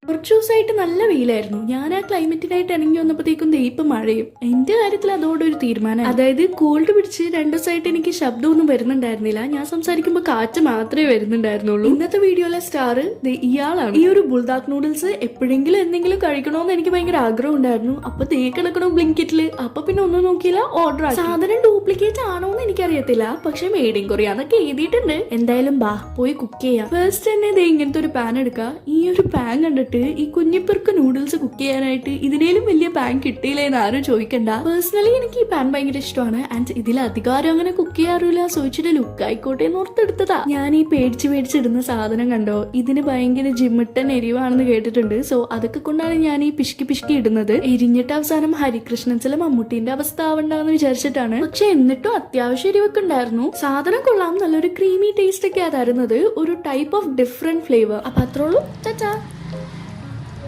കുറച്ചു ദിവസമായിട്ട് നല്ല വെയിലായിരുന്നു. ഞാൻ ആ ക്ലൈമറ്റിനായിട്ട് ഇണങ്ങി വന്നപ്പോഴത്തേക്കും ഇപ്പം മഴയും. എന്റെ കാര്യത്തിൽ അതോടെ ഒരു തീരുമാനം, അതായത് കോൾഡ് പിടിച്ച് 2 ദിവസമായിട്ട് എനിക്ക് ശബ്ദമൊന്നും വരുന്നുണ്ടായിരുന്നില്ല. ഞാൻ സംസാരിക്കുമ്പോൾ കാറ്റ് മാത്രമേ വരുന്നുണ്ടായിരുന്നുള്ളൂ. ഇന്നത്തെ വീഡിയോയിലെ സ്റ്റാർ ഇയാളാണ്. ഈ ഒരു ബുൾദാക് നൂഡിൽസ് എപ്പോഴെങ്കിലും എന്തെങ്കിലും കഴിക്കണമെന്ന് എനിക്ക് ഭയങ്കര ആഗ്രഹം ഉണ്ടായിരുന്നു. അപ്പൊ കിടക്കണോ ബ്ലിങ്കിറ്റില്. അപ്പൊ പിന്നെ ഒന്നും നോക്കിയില്ല, ഓർഡർ ആക്കി. സാധനം ഡ്യൂപ്ലിക്കേറ്റ് ആണോ എന്ന് എനിക്കറിയത്തില്ല, പക്ഷെ മെയ്ഡ് ഇൻ കൊറിയ എന്നൊക്കെ എഴുതിയിട്ടുണ്ട്. എന്തായാലും ബാ പോയി കുക്ക് ചെയ്യാം. ഫസ്റ്റ് തന്നെ ഇങ്ങനത്തെ ഒരു പാൻ എടുക്കുക. ഈ ഒരു പാൻ കണ്ടിട്ട് ഈ കുഞ്ഞിപ്പെർക്ക് നൂഡിൽസ് കുക്ക് ചെയ്യാനായിട്ട് ഇതിനേലും വലിയ പാൻ കിട്ടിയില്ല എന്ന് ആരും ചോദിക്കണ്ട. പേഴ്സണലി എനിക്ക് ഈ പാൻ ഭയങ്കര ഇഷ്ടമാണ്. ആൻഡ് ഇതിൽ അധികാരം അങ്ങനെ കുക്ക് ചെയ്യാറില്ല. സോയിച്ചിട്ട് ലുക്ക് ആയിക്കോട്ടെ എന്ന് ഓർത്തെടുത്തതാ. ഞാൻ ഈ പേടിച്ചിടുന്ന സാധനം കണ്ടോ, ഇതിന് ഭയങ്കര ജിമ്മിട്ടൻ എരിവാണെന്ന് കേട്ടിട്ടുണ്ട്. സോ അതൊക്കെ കൊണ്ടാണ് ഞാൻ ഈ പിശുക്കി ഇടുന്നത്. എരിഞ്ഞിട്ട് അവസാനം ഹരികൃഷ്ണൻസിലെ മമ്മൂട്ടിന്റെ അവസ്ഥ ആവണ്ടെന്ന് വിചാരിച്ചിട്ടാണ്. പക്ഷെ എന്നിട്ടും അത്യാവശ്യം എരിവൊക്കെ ഉണ്ടായിരുന്നു. സാധനം കൊള്ളാം, നല്ലൊരു ക്രീമി ടേസ്റ്റ് ഒക്കെ തരുന്നത്. ഒരു ടൈപ്പ് ഓഫ് ഡിഫറെന്റ് ഫ്ലേവർ. അപ്പൊ അത്രേ ഉള്ളൂ. ചാ